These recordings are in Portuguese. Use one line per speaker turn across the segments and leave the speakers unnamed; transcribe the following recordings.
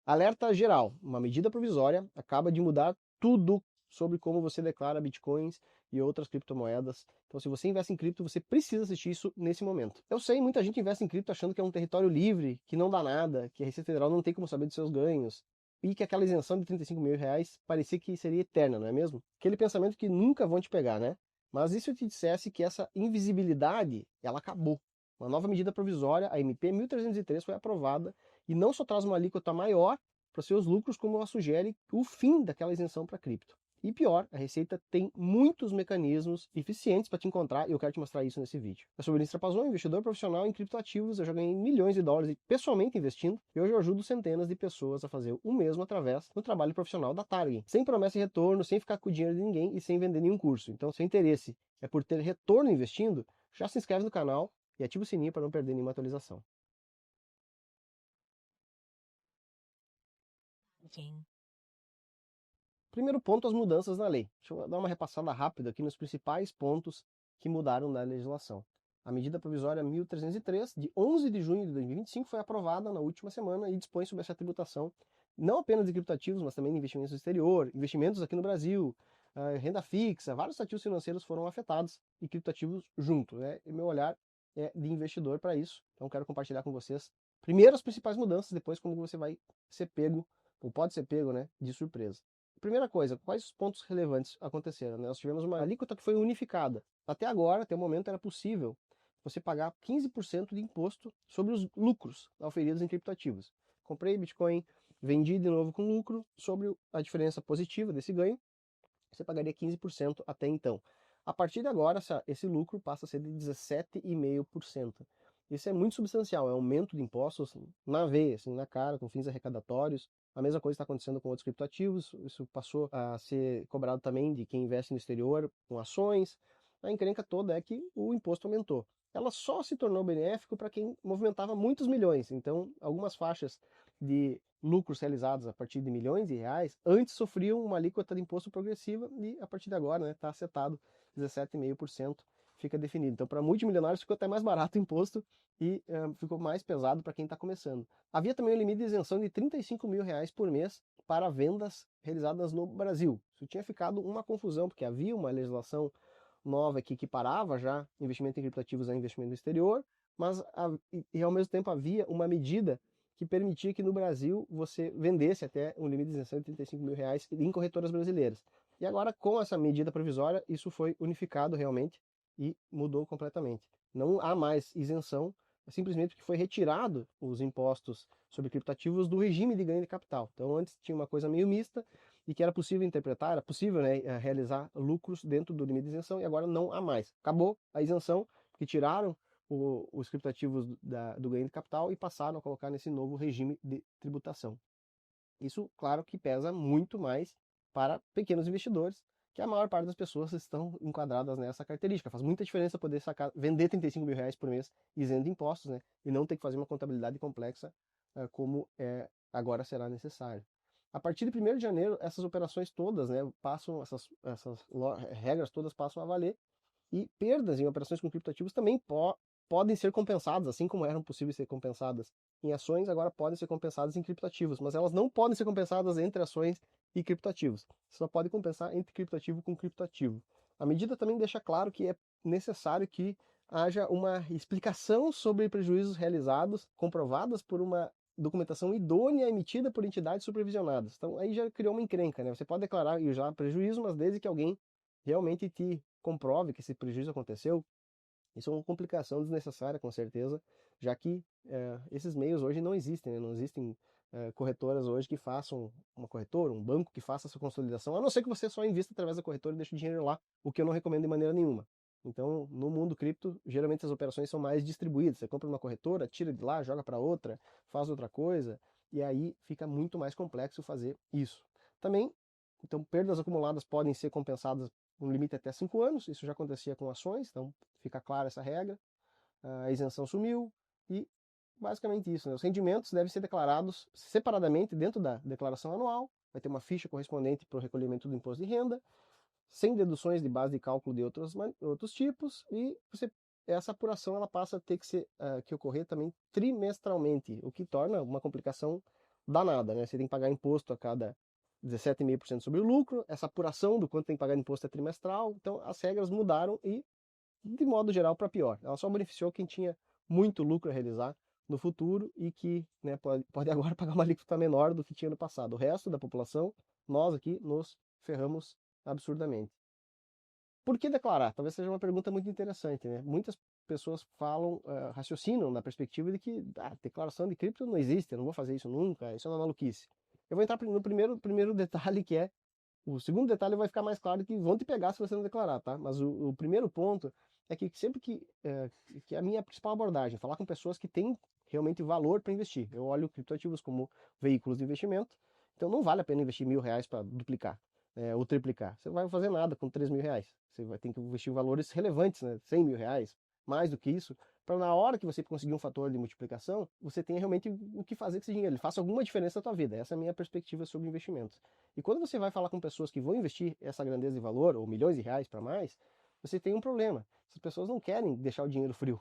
Alerta geral, uma medida provisória acaba de mudar tudo sobre como você declara bitcoins e outras criptomoedas. Então, se você investe em cripto, você precisa assistir isso nesse momento. Eu sei, muita gente investe em cripto achando que é um território livre, que não dá nada, que a Receita Federal não tem como saber dos seus ganhos, e que aquela isenção de 35 mil reais parecia que seria eterna, não é mesmo? Aquele pensamento que nunca vão te pegar, né? Mas e se eu te dissesse que essa invisibilidade, ela acabou? Uma nova medida provisória, a MP 1303, foi aprovada e não só traz uma alíquota maior para seus lucros, como ela sugere o fim daquela isenção para cripto. E pior, a Receita tem muitos mecanismos eficientes para te encontrar e eu quero te mostrar isso nesse vídeo. Eu sou o Vinícius Trapazon, investidor profissional em criptoativos, eu já ganhei milhões de dólares pessoalmente investindo e hoje eu ajudo centenas de pessoas a fazer o mesmo através do trabalho profissional da Target, sem promessa de retorno, sem ficar com o dinheiro de ninguém e sem vender nenhum curso. Então, se o interesse é por ter retorno investindo, já se inscreve no canal e ativa o sininho para não perder nenhuma atualização.
Sim.
Primeiro ponto, as mudanças na lei. Deixa eu dar uma repassada rápida aqui nos principais pontos que mudaram na legislação. A medida provisória 1303, de 11 de junho de 2025, foi aprovada na última semana e dispõe sobre essa tributação, não apenas de criptativos, mas também de investimentos no exterior, investimentos aqui no Brasil, renda fixa, vários ativos financeiros foram afetados e criptativos junto, né? E meu olhar é de investidor para isso, então quero compartilhar com vocês primeiro as principais mudanças, depois como você vai ser pego, ou pode ser pego, né, de surpresa. Primeira coisa, quais os pontos relevantes aconteceram? Nós tivemos uma alíquota que foi unificada. Até agora, até o momento, era possível você pagar 15% de imposto sobre os lucros auferidos em criptoativos. Comprei Bitcoin, vendi de novo com lucro, sobre a diferença positiva desse ganho, você pagaria 15% até então. A partir de agora, esse lucro passa a ser de 17,5%. Isso é muito substancial, é um aumento de impostos na veia, assim, na cara, com fins arrecadatórios. A mesma coisa está acontecendo com outros criptoativos, isso passou a ser cobrado também de quem investe no exterior com ações. A encrenca toda é que o imposto aumentou. Ela só se tornou benéfico para quem movimentava muitos milhões. Então, algumas faixas de lucros realizados a partir de milhões de reais, antes sofriam uma alíquota de imposto progressiva e a partir de agora está, né, acertado 17,5%, fica definido. Então, para multimilionários ficou até mais barato o imposto e ficou mais pesado para quem está começando. Havia também um limite de isenção de 35 mil reais por mês para vendas realizadas no Brasil. Isso tinha ficado uma confusão, porque havia uma legislação nova aqui que parava já investimento em criptoativos a investimento no exterior, mas e ao mesmo tempo havia uma medida que permitia que no Brasil você vendesse até um limite de isenção de 35 mil reais em corretoras brasileiras. E agora, com essa medida provisória, isso foi unificado realmente e mudou completamente. Não há mais isenção, simplesmente porque foi retirado os impostos sobre criptativos do regime de ganho de capital. Então, antes tinha uma coisa meio mista e que era possível interpretar, era possível, né, realizar lucros dentro do limite de isenção e agora não há mais. Acabou a isenção, porque tiraram os criptativos do ganho de capital e passaram a colocar nesse novo regime de tributação. Isso, claro, que pesa muito mais para pequenos investidores, que a maior parte das pessoas estão enquadradas nessa característica. Faz muita diferença poder vender 35 mil reais por mês isento de impostos, né? E não ter que fazer uma contabilidade complexa como agora será necessário. A partir de 1º de janeiro, essas operações todas, né, passam, essas regras todas passam a valer e perdas em operações com criptoativos também podem ser compensadas, assim como eram possíveis ser compensadas em ações, agora podem ser compensadas em criptoativos, mas elas não podem ser compensadas entre ações e criptoativos. Você só pode compensar entre criptoativo com criptoativo. A medida também deixa claro que é necessário que haja uma explicação sobre prejuízos realizados, comprovadas por uma documentação idônea emitida por entidades supervisionadas. Então aí já criou uma encrenca, né? Você pode declarar e já prejuízo, mas desde que alguém realmente te comprove que esse prejuízo aconteceu, isso é uma complicação desnecessária, com certeza, já que esses meios hoje não existem, né? Não existem corretoras hoje que façam, uma corretora, um banco que faça essa consolidação, a não ser que você só invista através da corretora e deixe o dinheiro lá, o que eu não recomendo de maneira nenhuma. Então, no mundo cripto, geralmente as operações são mais distribuídas. Você compra uma corretora, tira de lá, joga para outra, faz outra coisa, e aí fica muito mais complexo fazer isso. Também, então, perdas acumuladas podem ser compensadas um limite até 5 anos, isso já acontecia com ações, então fica clara essa regra, a isenção sumiu e basicamente isso, né? Os rendimentos devem ser declarados separadamente dentro da declaração anual, vai ter uma ficha correspondente para o recolhimento do imposto de renda, sem deduções de base de cálculo de outros tipos, e essa apuração ela passa a ter que ocorrer também trimestralmente, o que torna uma complicação danada, né? Você tem que pagar imposto a cada 17,5% sobre o lucro, essa apuração do quanto tem que pagar de imposto é trimestral, então as regras mudaram e, de modo geral, para pior. Ela só beneficiou quem tinha muito lucro a realizar no futuro e que, né, pode agora pagar uma alíquota menor do que tinha no passado. O resto da população, nós aqui, nos ferramos absurdamente. Por que declarar? Talvez seja uma pergunta muito interessante, né? Muitas pessoas falam, raciocinam na perspectiva de que declaração de cripto não existe, eu não vou fazer isso nunca, isso é uma maluquice. Eu vou entrar no primeiro detalhe, que é o segundo detalhe vai ficar mais claro, que vão te pegar se você não declarar, tá? Mas o primeiro ponto é que sempre que a minha principal abordagem, falar com pessoas que têm realmente valor para investir. Eu olho criptoativos como veículos de investimento, então não vale a pena investir R$ 1.000 para duplicar, ou triplicar. Você não vai fazer nada com R$ 3.000. Você vai ter que investir em valores relevantes, né? R$ 100.000, mais do que isso, para na hora que você conseguir um fator de multiplicação, você tenha realmente o que fazer com esse dinheiro, ele faça alguma diferença na tua vida. Essa é a minha perspectiva sobre investimentos. E quando você vai falar com pessoas que vão investir essa grandeza de valor, ou milhões de reais para mais, você tem um problema. Essas pessoas não querem deixar o dinheiro frio,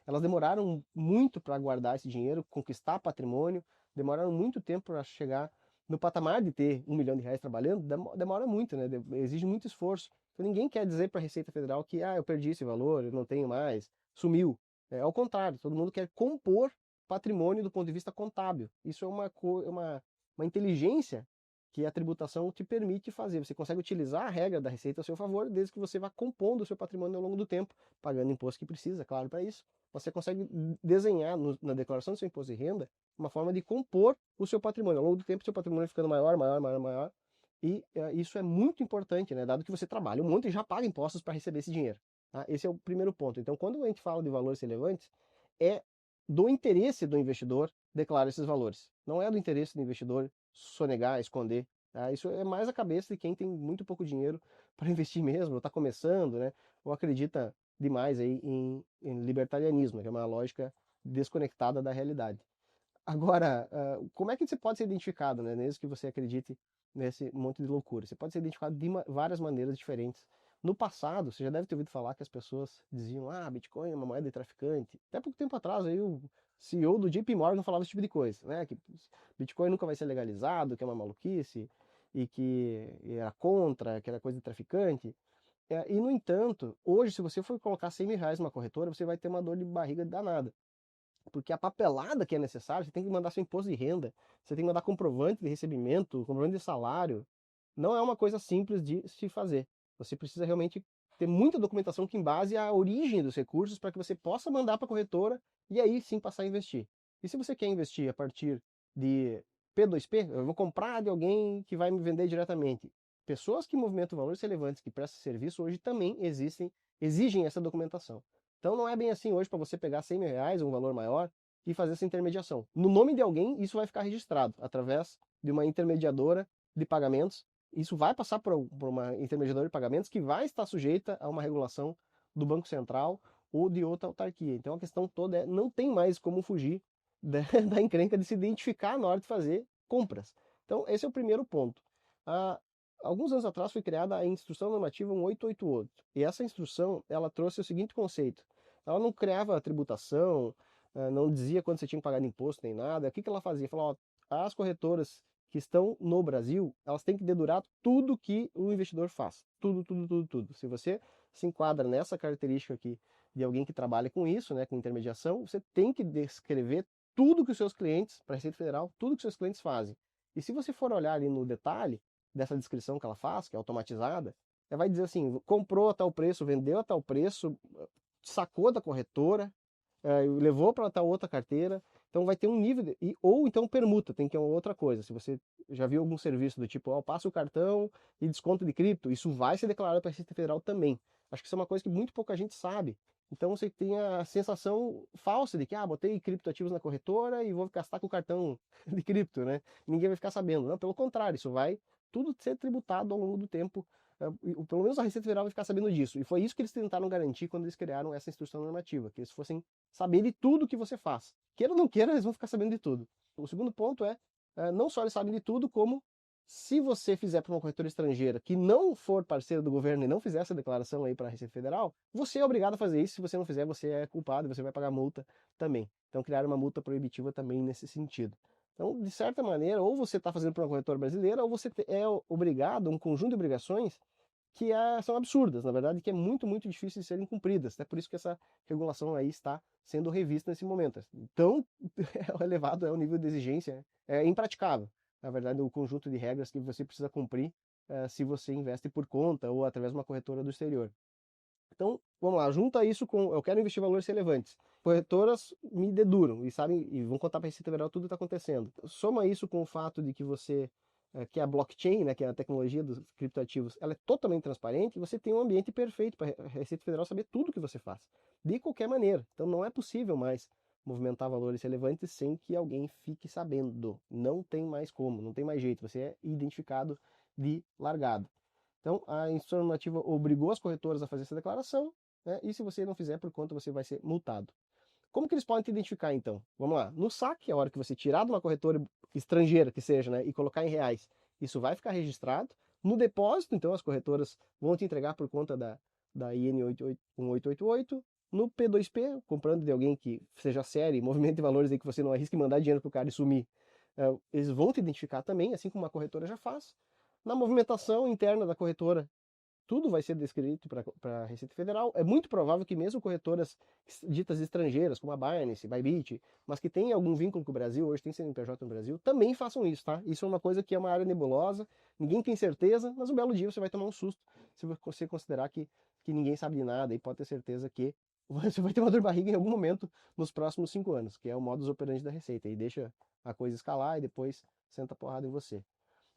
elas demoraram muito para guardar esse dinheiro, conquistar patrimônio, demoraram muito tempo para chegar no patamar de ter R$ 1 milhão trabalhando, demora muito, né? Exige muito esforço. Então ninguém quer dizer para a Receita Federal que eu perdi esse valor, eu não tenho mais, sumiu. Ao contrário, todo mundo quer compor patrimônio do ponto de vista contábil. Isso é uma inteligência que a tributação te permite fazer. Você consegue utilizar a regra da Receita a seu favor, desde que você vá compondo o seu patrimônio ao longo do tempo, pagando imposto que precisa, claro, para isso. Você consegue desenhar na declaração do seu imposto de renda uma forma de compor o seu patrimônio. Ao longo do tempo, o seu patrimônio vai ficando maior, maior, maior, maior. E isso é muito importante, né? Dado que você trabalha um monte e já paga impostos para receber esse dinheiro. Tá? Esse é o primeiro ponto. Então, quando a gente fala de valores relevantes, é do interesse do investidor declarar esses valores. Não é do interesse do investidor sonegar, esconder. Tá? Isso é mais a cabeça de quem tem muito pouco dinheiro para investir mesmo, ou está começando, né? Ou acredita demais aí em libertarianismo, que é uma lógica desconectada da realidade. Agora, como é que você pode ser identificado, né, mesmo que você acredite nesse monte de loucura? Você pode ser identificado de várias maneiras diferentes. No passado, você já deve ter ouvido falar que as pessoas diziam, Bitcoin é uma moeda de traficante. Até pouco tempo atrás, aí o CEO do JP Morgan falava esse tipo de coisa, né? Que Bitcoin nunca vai ser legalizado, que é uma maluquice, e que era contra, que era coisa de traficante. E, no entanto, hoje, se você for colocar R$ 100.000 numa corretora, você vai ter uma dor de barriga danada. Porque a papelada que é necessária, você tem que mandar seu imposto de renda, você tem que mandar comprovante de recebimento, comprovante de salário. Não é uma coisa simples de se fazer. Você precisa realmente ter muita documentação que embase a origem dos recursos para que você possa mandar para a corretora e aí sim passar a investir. E se você quer investir a partir de P2P, eu vou comprar de alguém que vai me vender diretamente. Pessoas que movimentam valores relevantes, que prestam serviço, hoje também exigem essa documentação. Então não é bem assim hoje para você pegar R$ 100.000, um valor maior, e fazer essa intermediação. No nome de alguém, isso vai ficar registrado através de uma intermediadora de pagamentos. Isso vai passar por uma intermediadora de pagamentos que vai estar sujeita a uma regulação do Banco Central ou de outra autarquia. Então a questão toda é, não tem mais como fugir da encrenca de se identificar na hora de fazer compras. Então esse é o primeiro ponto. Alguns anos atrás foi criada a Instrução Normativa 1888. E essa instrução, ela trouxe o seguinte conceito. Ela não criava tributação, não dizia quando você tinha que pagar de imposto nem nada. O que ela fazia? Falou, as corretoras que estão no Brasil, elas têm que dedurar tudo que o investidor faz. Tudo, tudo, tudo, tudo. Se você se enquadra nessa característica aqui de alguém que trabalha com isso, né, com intermediação, você tem que descrever tudo que os seus clientes, para a Receita Federal, tudo que os seus clientes fazem. E se você for olhar ali no detalhe dessa descrição que ela faz, que é automatizada, ela vai dizer assim, comprou a tal preço, vendeu a tal preço, sacou da corretora, levou para tal outra carteira, então vai ter um nível, ou então permuta, tem que é uma outra coisa. Se você já viu algum serviço do tipo, passa o cartão e desconto de cripto, isso vai ser declarado para a Receita Federal também. Acho que isso é uma coisa que muito pouca gente sabe. Então você tem a sensação falsa de que, botei criptoativos na corretora e vou gastar com o cartão de cripto, né? Ninguém vai ficar sabendo. Não, pelo contrário, isso vai tudo ser tributado ao longo do tempo. Pelo menos a Receita Federal vai ficar sabendo disso. E foi isso que eles tentaram garantir quando eles criaram essa instrução normativa, que eles fossem saber de tudo que você faz. Queira ou não queira, eles vão ficar sabendo de tudo. O segundo ponto é, não só eles sabem de tudo, como se você fizer para uma corretora estrangeira que não for parceiro do governo e não fizer essa declaração aí para a Receita Federal, você é obrigado a fazer isso. Se você não fizer, você é culpado, você vai pagar multa também. Então criaram uma multa proibitiva também nesse sentido. Então, de certa maneira, ou você está fazendo para uma corretora brasileira, ou você é obrigado a um conjunto de obrigações que são absurdas, na verdade, que é muito, muito difícil de serem cumpridas. Até por isso que essa regulação aí está sendo revista nesse momento. Então, elevado é o nível de exigência, é impraticável. Na verdade, o conjunto de regras que você precisa cumprir se você investe por conta ou através de uma corretora do exterior. Então, vamos lá, junta isso com eu quero investir valores relevantes. Corretoras me deduram e sabem e vão contar para a Receita Federal tudo que está acontecendo. Soma isso com o fato de que você que a blockchain, né, que é a tecnologia dos criptoativos, ela é totalmente transparente e você tem um ambiente perfeito para a Receita Federal saber tudo que você faz, de qualquer maneira. Então não é possível mais movimentar valores relevantes sem que alguém fique sabendo. Não tem mais como, não tem mais jeito. Você é identificado de largada. Então, a instrução normativa obrigou as corretoras a fazer essa declaração, né? E se você não fizer por conta, você vai ser multado. Como que eles podem te identificar, então? Vamos lá. No saque, a hora que você tirar de uma corretora estrangeira, que seja, né, e colocar em reais, isso vai ficar registrado. No depósito, então, as corretoras vão te entregar por conta da IN 1888. No P2P, comprando de alguém que seja sério, movimento de valores aí que você não arrisque mandar dinheiro para o cara e sumir, eles vão te identificar também, assim como a corretora já faz. Na movimentação interna da corretora, tudo vai ser descrito para a Receita Federal. É muito provável que mesmo corretoras ditas estrangeiras, como a Binance, Bybit, mas que têm algum vínculo com o Brasil, hoje tem CNPJ no Brasil, também façam isso, tá? Isso é uma coisa que é uma área nebulosa, ninguém tem certeza, mas um belo dia você vai tomar um susto se você considerar que ninguém sabe de nada e pode ter certeza que você vai ter uma dor de barriga em algum momento nos próximos 5 anos, que é o modus operandi da Receita. E deixa a coisa escalar e depois senta a porrada em você.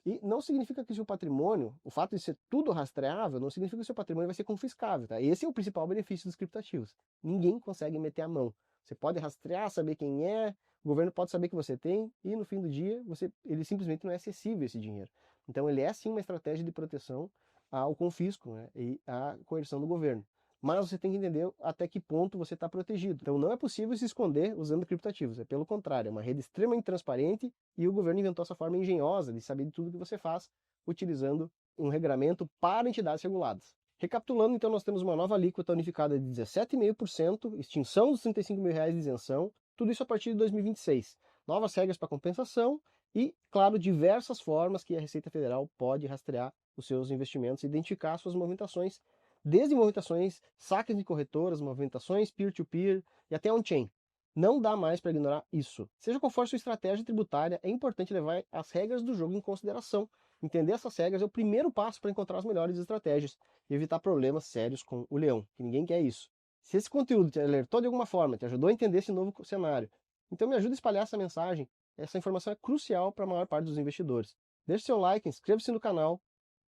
E não significa que o seu patrimônio, o fato de ser tudo rastreável, não significa que o seu patrimônio vai ser confiscável, tá? Esse é o principal benefício dos criptativos. Ninguém consegue meter a mão. Você pode rastrear, saber quem é, o governo pode saber que você tem, e no fim do dia, ele simplesmente não é acessível esse dinheiro. Então ele é sim uma estratégia de proteção ao confisco, né, e à coerção do governo. Mas você tem que entender até que ponto você está protegido. Então não é possível se esconder usando criptativos. É pelo contrário, é uma rede extremamente transparente e o governo inventou essa forma engenhosa de saber de tudo que você faz, utilizando um regramento para entidades reguladas. Recapitulando, então, nós temos uma nova alíquota unificada de 17,5%, extinção dos R$ 35.000 de isenção, tudo isso a partir de 2026. Novas regras para compensação e, claro, diversas formas que a Receita Federal pode rastrear os seus investimentos e identificar suas movimentações, desde movimentações, saques de corretoras, movimentações peer-to-peer e até on-chain. Não dá mais para ignorar isso. Seja qual for sua estratégia tributária, é importante levar as regras do jogo em consideração. Entender essas regras é o primeiro passo para encontrar as melhores estratégias e evitar problemas sérios com o leão, que ninguém quer isso. Se esse conteúdo te alertou de alguma forma, te ajudou a entender esse novo cenário, então me ajuda a espalhar essa mensagem. Essa informação é crucial para a maior parte dos investidores. Deixe seu like, inscreva-se no canal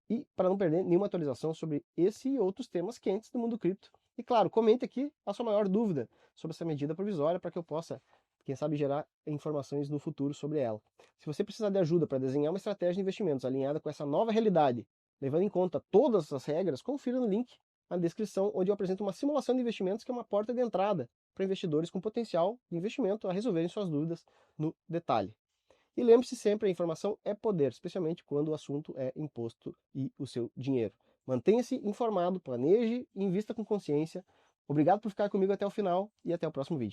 e para não perder nenhuma atualização sobre esse e outros temas quentes do mundo cripto. E claro, comente aqui a sua maior dúvida sobre essa medida provisória para que eu possa, quem sabe, gerar informações no futuro sobre ela. Se você precisar de ajuda para desenhar uma estratégia de investimentos alinhada com essa nova realidade, levando em conta todas as regras, confira no link na descrição, onde eu apresento uma simulação de investimentos que é uma porta de entrada para investidores com potencial de investimento a resolverem suas dúvidas no detalhe. E lembre-se sempre, a informação é poder, especialmente quando o assunto é imposto e o seu dinheiro. Mantenha-se informado, planeje e invista com consciência. Obrigado por ficar comigo até o final e até o próximo vídeo.